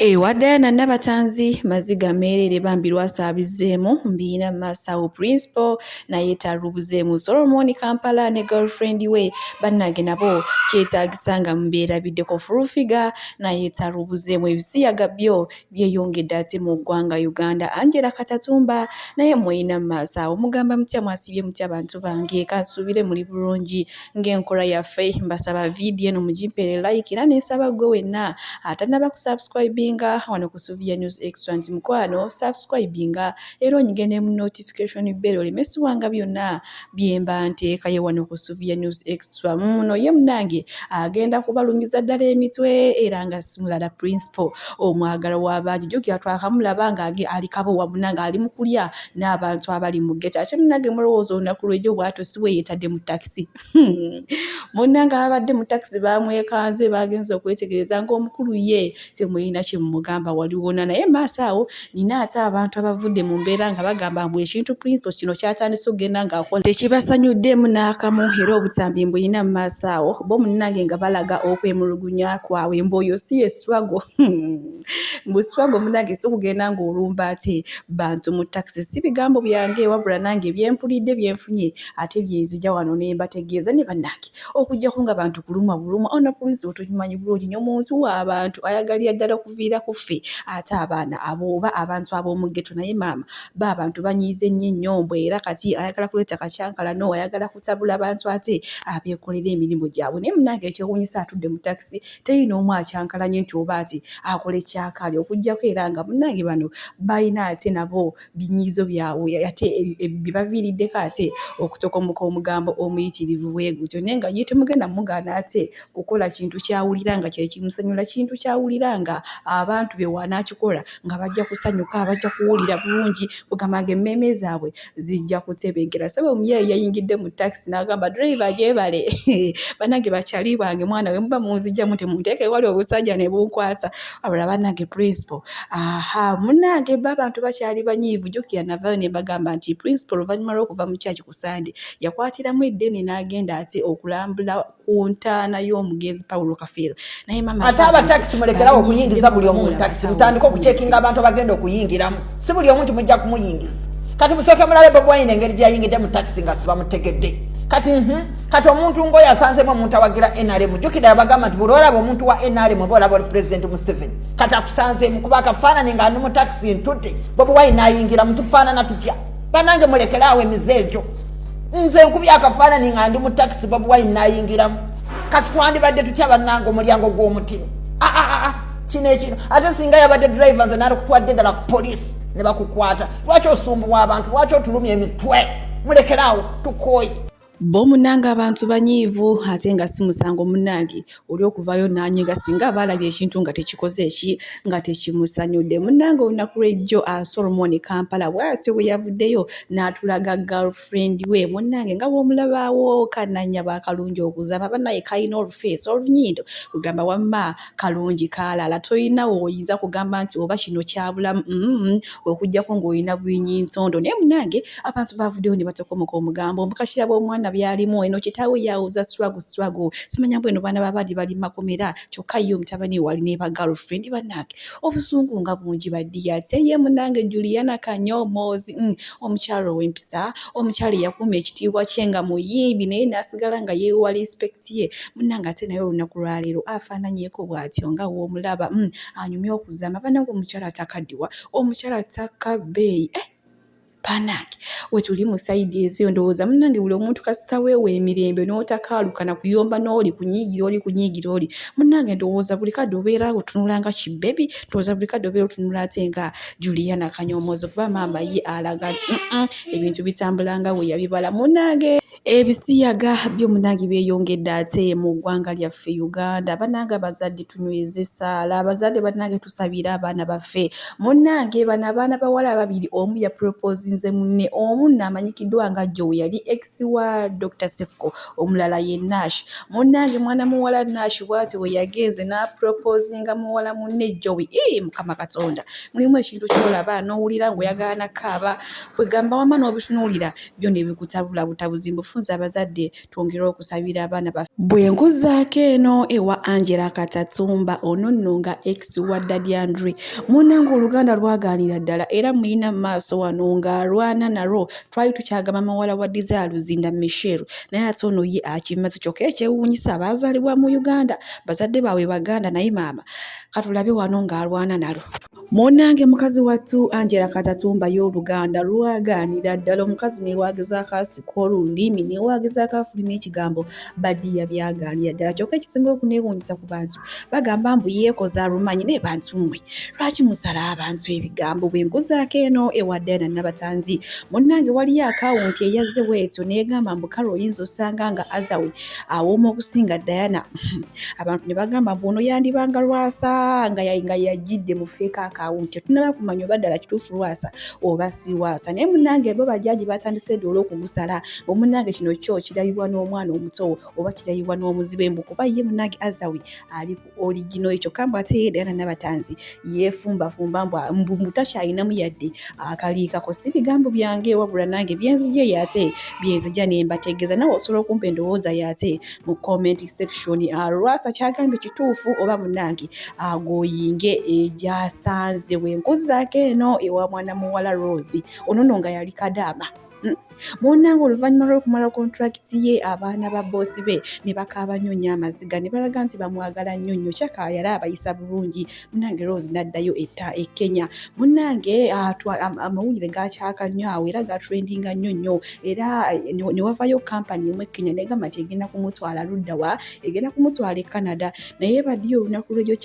Laba Diana nabatanzi maziga merere bambi lwasa abizeemu mbiina masawo principal naye talubuzeemu Solomon Kampala ne girlfriend we bannange nabo kyetaagisanga mbeera biddeko full figure naye talubuzeemu ebisiyaga byo byeyongedde ate mu ggwanga Uganda. Angela Katatumba naye mwina masawo mugamba mutya mwasibye mutya abantu bange kansuubire muli bulungi ng'enkola yaffe mbasaba vidiyo eno mugimpere like era n'ensaba gwe wenna atanaba kusubscribinga wano ku Suvia News Extra nti mukwano subscribinga era onyigene mu notification bell olimesibwanga byonna byemba nteekayo wano ku Suvia News Extra. Muno ye munange agenda kubalumiza ddala emitwe era nga simulala principal omwagala w'abangi jjukira twakamulaba nga alikabo wa munange ali mu kulya n'abantu abali mu geta ate munange mulowooza olunaku lw'ejjo bw'atyo si we yeetadde mu takisi munange abadde mu takisi bamwekanze bagenze okwetegereza ng'omukulu ye temulina kye mumugamba waliwona naye maaso awo nina ate abantu abavudde mu mbeera nga bagamba mbu ekintu principal kino kyatandise okugenda ng'akola tekibasanyuddemu n'akamu era obutambi mbuyina mu maaso awo bo munnange nga balaga okwemulugunya kwabwe mboyo si ye struggle mbu struggle munnange si kugenda ng'olumba ate bantu mu takisi si bigambo byange wabula nange byempulidde byenfunye ate byenzija wano ne mbategeeza ne bannange okuggyako nga bantu kulumwa bulumwa ono principal tukimanyi bulungi nnyo muntu w'abantu ayagalira ddala okuviira ku ffe ate abaana abooba abantu ab'omu ghetto naye maama abantu banyiize nnyo ennyombo era kati ayagala kuleeta kacyankalano ayagala kutabula abantu ate abeekolera emirimu gyabwe naye munnange ekyewuunyisa atudde mu takisi terina omu acyankalanye nti oba ati akola ekyakaali okuggyako era nga munnange bano balina ate nabo binyiizo byabwe ate bye baviiriddeko ate okutokomoka omugambo omuyitirivu bwe gutyo naye nga ye temugenda mugaana ate kukola kintu kyawulira nga kye kimusanyula kintu kyawulira nga abantu be wanaakikola nga bajja kusanyuka bajja kuwulira bulungi kugamba nga emmeeme zaabwe zijja kutebenkera. Saba omuyeeyi yayingidde mu takisi n'agamba driver gyebale bannange bakyali bange mwana we muba munzijjamu temunteeke wali obusajja ne bunkwasa wabula bannange principal munnange abantu bakyali banyiivu jjukira navayo ne bagamba nti principal oluvannyuma lw'okuva mu kyaki ku Sande yakwatiramu eddeni n'agenda ate okulambula ku ntaana y'omugenzi Paulo Kafeero naye mama ate abatakisi mulekerawo okuyingiza buli omu mu takisi mutandika okucekinga abantu abagenda okuyingiramu si buli omu nti mujja kumuyingiza kati musooke mulabe Bobi Wine engeri gye yayingidde mu takisi nga sibamutegedde kati omuntu ng'oyo asanzemu omuntu awagira NRM jjukira yabagamba nti buli olaba omuntu wa NRM oba olaba oli Pulezidenti Museveni kati akusanzeemu kuba akafaanani nga ndi mu takisi ntudde Bobi Wine ayingira mutufaanana tutya bannange mulekeraawo emize egyo nze nkubya akafaanani nga ndi mu takisi Bobi Wine nayingiramu kati twandibadde tutya bannange omulyango gw'omutima kino ekino ate singa yabadde driver nze naalokutwadde ddala ku poliisi ne bakukwata lwaki osumbuwa abantu lwaki otulumya emitwe mulekeraawo tukooye bo munange abantu banyiivu ate nga si musango munnange oli okuvayo nanyiga singa abalabye ekintu nga tekikoze eki nga tekimusanyudde munnange olunaku lw'ejjo Solomon Kampala bw'atyo bwe yavuddeyo n'atulaga girlfriend we munnange nga bw'omulabaawo kananya baakalungi okuzama bannaye kalina olufeesi olunyindo lugamba wamma kalungi kaalala toyinawo oyinza kugamba nti oba kino kyabulamu okuggyako ng'olina bwinyintondo naye munnange abantu baavuddeyo ne batokomoka omugambo omukashira bw'omwana byalimu eno kitaawe yawuza struggle simanya mbweno baana babali bali makomera kyokka yo mutabani wali ne ba girlfriend bannange obusungu nga bungi baddiya ate ye munange Juliana Kanyomozi omukyalo w'empisa omukyalo yakuuma ekitiibwa kye nga muyimbi naye n'asigala nga yeewa respect ye munnange ate naye olunaku lwaleero afaananyeko bw'atyo nga w'omulaba anyumya okuzama bannange omukyalo atakaddiwa omukyalo atakabeeyi Panaki wetuli mu saidi ezo ndowooza munnange buli omuntu kasita weewe emirembe n'otakaalukana kuyomba n'oli kunyiigira oli munnange ndowooza buli kadde obeera otunula nga kibebi ndowooza buli kadde obeera otunula ate nga Juliana Kanyomozi kuba maama ye alaga nti ebintu bitambula nga we yabibala munnange ebisiyaga byo munnange byeyongedde ate mu ggwanga lyaffe Uganda bannange abazadde tunyweza essaala abazadde bannange tusabira abaana baffe munnange bano abaana bawala babiri omu ya proposinze munne omu n'amanyikiddwa nga Joe yali ex wa Dr. Sefko omulala ye Nash munnange mwana muwala Nash bw'ati we yagenze n'aproposinga muwala munne Joe mukama Katonda mulimu ekintu ky'olaba n'owulira ng'oyagala nakkaaba kwegamba wama n'obitunuulira byo ne bikutabula butabuzi mbufu tufunze abazadde twongere okusabira abaana baffe. Bwe nkuzaako eno ewa Angela Katatumba ono nno nga ex wa Daddy Andre munnange oluganda lwaganira ddala era muyina mu maaso wano ng'alwana nalwo twali tukyagamba mawala wa Desire Luzinda Michelle naye ate ono ye akimaze kyokka ekyewuunyisa abazaalibwa mu Uganda bazadde baabwe Baganda naye maama katulabe wano ng'alwana nalwo. Munnange mukazi wattu Angela Katatumba y'oluganda lwaganira ddala omukazi newagezaako asika olulimi newagezaako afuluma ekigambo Badiya byaganira ddala kyokka ekisinga okuneewuunyisa ku bantu bagamba mbu yeekoze alumanyi naye bantu mmwe lwaki musala abantu ebigambo. Bwe nkuzaako eno ewa Diana nabatanzi munnange waliyo akawunti eyazze bwetyo neegamba mbu kale oyinza osanga nga azawe awooma okusinga Diana abantu ne bagamba mbu ono yandibanga lwasa nga yajjidde mu feeka akawunti tunaba kumanya oba ddala kituufu lwasa oba si lwasa naye munnange bo bajjaji batandise dde olw'okugusala omunnange kino kyo kirayibwa n'omwana omuto oba kirayibwa n'omuzibe mbu kuba ye munnange azawe ali ku oligino ekyo kambu ate ye Diana nabatanzi yeefumbafumba mbu takyalinamu yadde akaliikako si bigambo byange wabula nange byenzijje yate byenzijja ne mbategeeza nawe osobola okumpa endowooza yate mu comment section lwasa kyagambye kituufu oba munnange agoyinge egyasanze. Bwe nkuzaako eno ewa mwana muwala Rose ono nno nga yali kadaama munnange oluvannyuma lw'okumala kontrakiti ye abaana ba boosi be ne bakaaba nnyo nnyo amaziga ne balaga nti bamwagala nnyo nnyo kyaka yali abayisa bulungi munnange Rose n'addayo e Kenya munnange amawulire gakyaka nnyo awo era gatrendinga nnyo nnyo era ne wavayo kampani emu e Kenya negamba nti egenda kumutwala ludda wa egenda kumutwala e Canada naye baddiyo olunaku lw'ekyo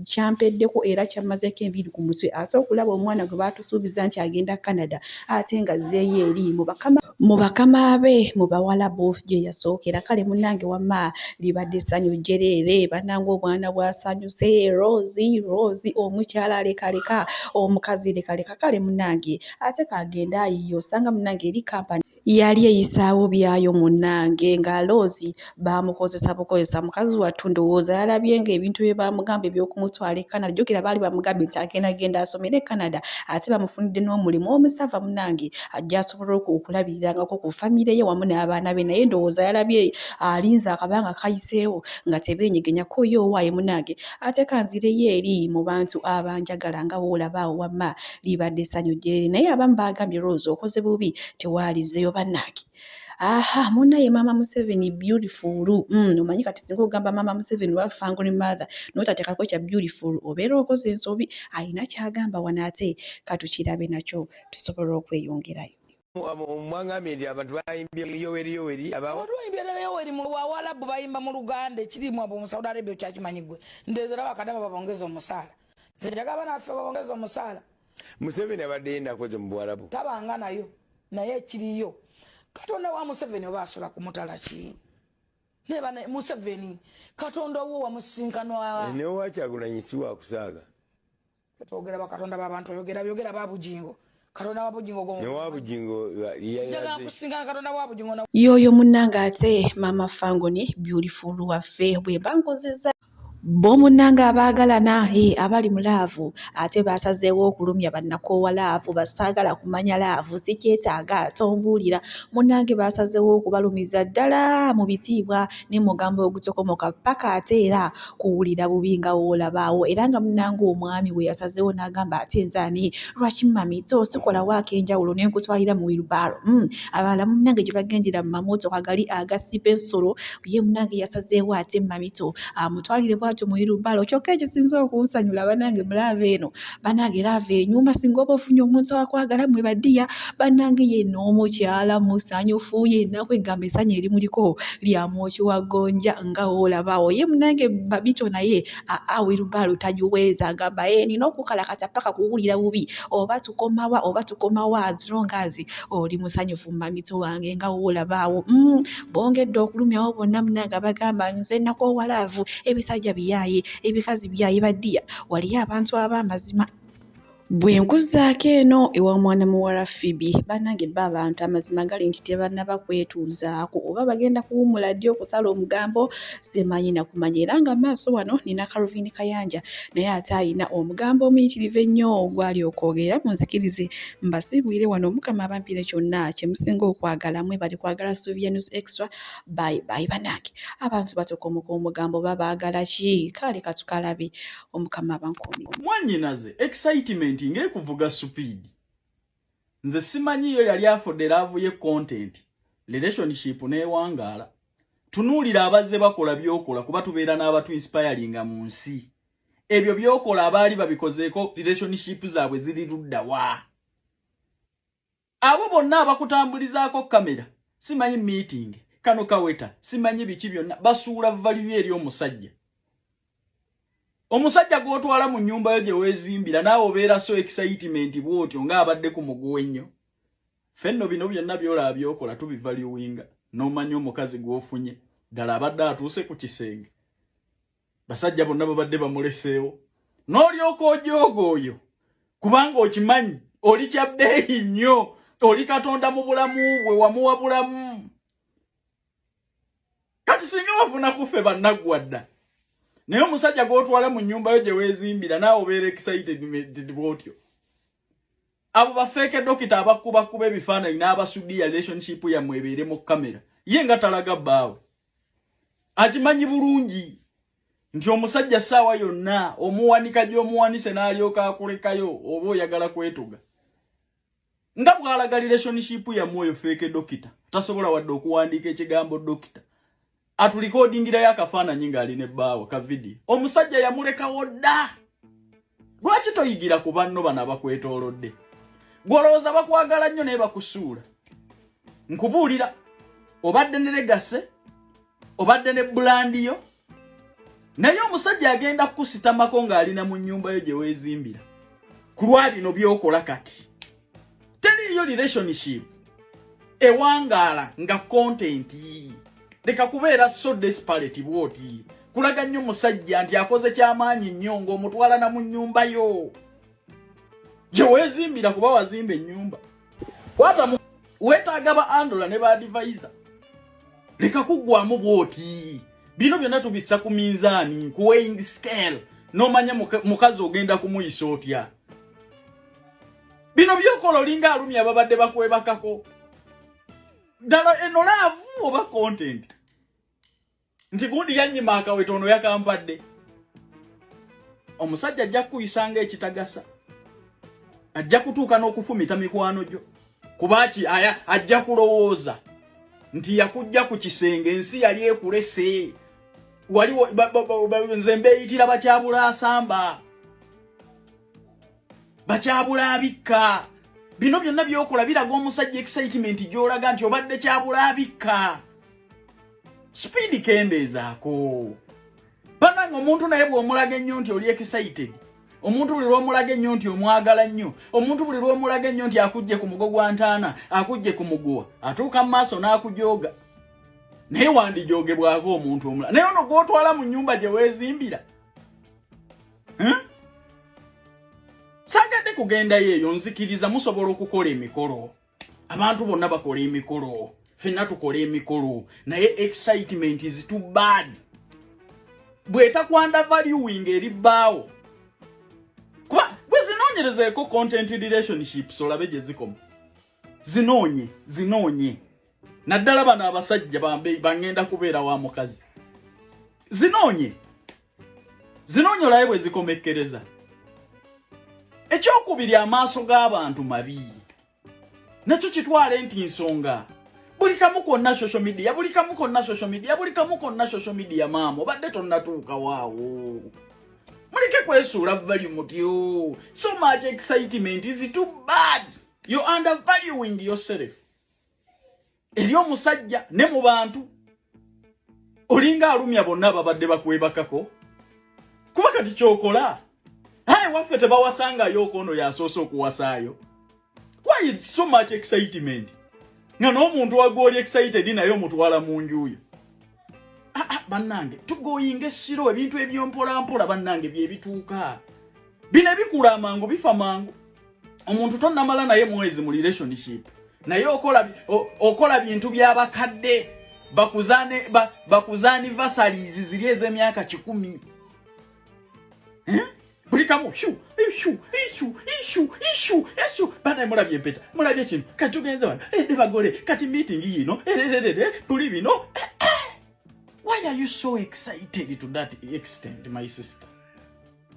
kyampeddeko era kyammazeeko enviiri ku mutwe ate okulaba omwana gwe baatusuubiza nti agenda Canada ate nga zeeyo eri mu bakama be mu bawala bo gye yasookera kale munnange wamma libadde essanyu jjereere bannange obwana bwasanyuse Rose omukyala alekaleka omukazi lekaleka kale munnange ate kagenda ayiyo osanga munnange eri kampani yali eyisaawo byayo munnange nga Rose bamukozesa bukozesa mukazi wattu ndowooza yalabye nga ebintu bye bamugamba ebyokumutwala e Canada jjukira baali bamugambye nti agenda asomere e Canada ate bamufunidde n'omulimu omusava munnange ajja asobola okulabirirangako ku famire ye wamu n'abaana be naye ndowooza yalabye alinze akabanga kayiseewo nga tebeenyegenyako yo owaaye munnange ate kanzireyo eri mu bantu abanjagala nga woolabaawo wamma libadde essanyu jjereere naye abamu baagambye Rose okoze bubi tewalizeyo bannange. Aha munaye mama Museveni beautiful omanyi kati singa ogamba mama Museveni wa family mother notateekako kya beautiful obeera okoze ensobi alina kyagamba wano ate katukirabe nakyo tusobola okweyongerayo. Mwangambye nti abantu bayimbye yoweri olwayimbyerera yoweri mu Waarabu bayimba mu Luganda ekirimu abo mu Saudi Arabia kyakimanyigwe ndeezera bakadaba babongeza omusaala zenjagaba naffe babongeza omusaala. Museveni abadde yenda akoze mu Bwarabu tabanga nayo naye ekiriyo Katonda wa Museveni oba asola kumutala ki neba Museveni Katonda wo wamusinkanwa ne wakyagulanye si wa kusaaga twogera bakatonda b'abantu byogera babujingo Katonda wa bujingo go ne wa bujingo yaga kusinga Katonda wa bujingo yoyo munnange ate mama Fangoni beautiful waffe bwe bankozeza bo munnange abaagalana abali mu laavu ate basazeewo okulumya bannakoowa laavu basaagala kumanya laavu sikyetaaga tombuulira munnange basazeewo okubalumiza ddala mu bitiibwa ne mugambo ogutokomoka paka ate era kuwulira bubi nga woolabaawo era nga munnange omwami we yasazeewo n'agamba ate nzaani lwaki mamito sikola waako enjawulo ne nkutwalira mu wirubaalo abalala munnange gye bagendera mu mamotoka gali agasipa ensolo ye munnange yasazeewo ate mamito amutwalire mu wirubaalo kyokka ekisinza okunsanyula bannange mulaava eno bannange laava enyuma singa oba ofunye omuntu akwagala mwe Badiya bannange yenna omukyala musanyufu yenna kwegamba essanyu erimuliko lyamwoki wa gonja nga woolabaawo ye munnange babito naye wirubaalo tagiweza agamba nina okukalakata paka kuwulira bubi oba tukomawa as long as oli musanyufu mamito wange nga woolabaawo bongedde okulumyawo bonna munnange abagamba nze nakoowa laavu ebisajja biyaye ebikazi byaye Badiya waliyo abantu ab'amazima Bwenkuzaako eno ewa mwana muwala Phoebe bannange bba abantu amazima gali nti tebannaba kwetuuzaako oba bagenda kuwummula ddi okusala omugambo simanyi nakumanya era nga maaso wano nina Calvin Kayanja naye ate ayina omugambo omuyitirivu ennyo gwali okwogera munzikirize mbasiibwire wano Mukama abampire kyonna kye musinga okwagala mwe bali kwagala Sylvia News Extra bye bannange abantu batokomoka omugambo babaagala ki kale katukalabe Omukama abankuumi Mwanyinaze excitement ngekuvuga speed nze simanyi yo yali afodde love content relationship newangala tunuulira abazze bakola byokola kuba tubeera n'abatu inspiring mu nsi ebyo byokola abaali babikozeeko relationship zaabwe ziri ludda wa abo bonna abakutambulizaako kamera simanyi meeting kano kaweta simanyi biki byonna basuula value eri omusajja omusajja gwotwala mu nyumba yo gye weezimbira naawe obeera so excitement bwotyo ng'abadde ku muguwe nnyo fenno bino byonna byolaba byokola tubivaluinga n'omanya omukazi gw'ofunye ddala abadde atuuse ku kisenge basajja bonna babadde bamuleseewo n'olyoka ojooga oyo kubanga okimanyi oli kyabbeeyi nnyo oli katonda mu bulamu bwe wamuwa bulamu kati singa wafuna kufe bannaggwadda naye omusajja gw'otwala mu nyumba yo gye weezimbira naawe obeera excited bwotyo abo bafeeke dokita abakubakuba ebifaananyi n'abasudiya relationship yammwe ebeere mu kamera ye nga talaga bbaawe akimanyi bulungi nti omusajja ssaawa yonna omuwanika gy'omuwanise n'alyoka akulekayo oba oyagala kwetuga nga bw'alaga relationship yammwe oyo feeke dokita tasobola wadde okuwandiika ekigambo dokita atulikodingirayo akafaananyi ng'alina ebbaawe ka video omusajja yamulekawo dda lwaki toyigira ku banno bano abakwetoolodde gwolowooza bakwagala nnyo naye bakusuula nkubuulira obadde ne legase obadde ne bulandiyo naye omusajja agenda kukusitamako ng'alina mu nnyumba yo gye weezimbira ku lwa bino by'okola kati teriiyo relationship ewangaala nga content leka kubeera so desperate bwoti kulaga nnyo musajja nti akoze kyamaanyi nnyo ng'omutwala na mu nnyumba yo gye weezimbira kuba wazimba ennyumba kwata weetaaga ba andola ne ba advisor leka kuggwamu bwoti bino byonna tubissa ku minzaani ku weighing scale n'omanya mukazi ogenda kumuyisa otya bino byokola olinga alumi ababadde bakwebakako ddala eno laavu oba content nti gundi yannyima akawetono yakampadde omusajja ajja kukuyisanga ekitagasa ajja kutuuka n'okufumita mikwano gyo kubaki ajja kulowooza nti yakujja ku kisenge ensi yali ekulese waliwo nze mbeeyitira bakyabula asamba bakyabula abikka bino byonna byokola biraga omusajja excitement gy'olaga nti obadde kyabula abikka speed kendeezaako bannange omuntu naye bw'omulaga ennyo nti oli excited omuntu buli lw'omulaga ennyo nti omwagala nnyo omuntu buli lw'omulaga ennyo nti akujje ku mugo gwa ntaana akujje ku muguwa atuuka mu maaso n'akujooga naye wandijoogebwako omuntu omulala naye ono gw'otwala mu nnyumba gye weezimbira saagadde kugendayo eyo nzikiriza musobola okukola emikolo abantu bonna bakola emikolo ffenna tukola emikolo naye excitement is too bad bw'etakwanda valuing eri bbaawo kuba bwe zinoonyerezeeko content relationships olabe gye zikoma zinoonye naddala bano abasajja bangenda kubeera wa mukazi zinoonye olabe bwe zikomekkereza ekyokubiri amaaso g'abantu mabi nakyo kitwale nti nsonga buli kamu konna social media maama obadde tonnatuuka waawo muleke kwesuula value mutyo so much excitement is too bad you're undervaluing yourself eri omusajja ne mu bantu olinga alumya bonna babadde bakwebakako kuba kati kyokola waffe tebawasangayo okono yasoose okuwasaayo why it's so much excitement nga n'omuntu wagwoli excited naye omutwala mu njuyo bannange tugoyinga essiro ebintu ebyompolampola bannange bye bituuka bino ebikula amangu bifa mangu omuntu tonnamala naye mwezi mu relationship naye okola bintu by'abakadde bakuza anniversaries ziri ez'emyaka 10 buli kamu bata mulabye empeta mulabye kino kati tugenze wano bagole kati meeting yino tuli bino. Why are you so excited to that extent, my sister?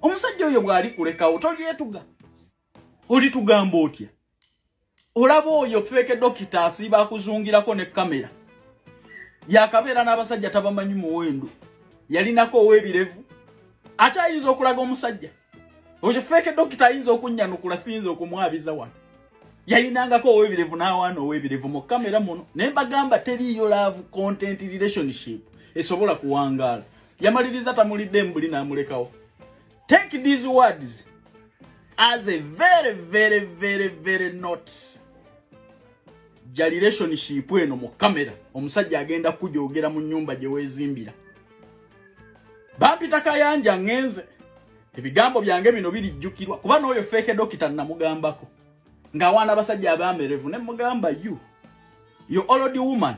Omusajja oyo bwali kulekawo tolyetuga olitugamba otya? Olaba oyo feke dokita asiba akuzungirako ne kamera yakabeera n'abasajja tabamanyi muwendo yalinako owebirevu akyayinza okulaga omusajja oyo feke dokita ayinza okunyanukula siyinza okumwabiza wano yayinangako owebirevu n'awaana owebirevu mu kamera muno naye mbagamba teriyo love content relationship esobola kuwangaala yamaliriza tamulidde mbuli n'amulekawo. Take these words as a very not ja relationship eno mu kamera omusajja agenda kujogera mu nyumba gye wezimbira. Bampita kayanja ngenze ebigambo byange bino birijjukirwa kuba n'oyo feke dokita namugambako ng'awaana abasajja abamerevu ne mugamba you old woman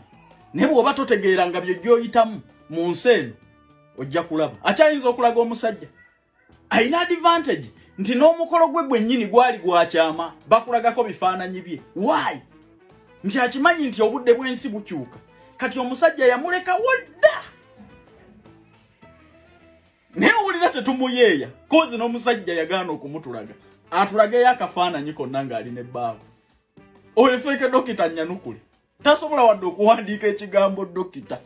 ne bw'oba totegeera nga byo gy'oyitamu mu nsi eno ojja kulaba akyayinza okulaga omusajja ayina advantage nti n'omukolo gwe gwennyini gwali gwakyama bakulagako bifaananyi bye. Why? Nti akimanyi nti obudde bw'ensi bukyuka kati omusajja yamulekawo dda naye owulira tetumuyeeya kozi n'omusajja yagaana okumutulaga atulageyo akafaananyi konna ng'alina ebbaawo. Oyo feke dokita nyanukule tasobola wadde okuwandiika ekigambo dokita.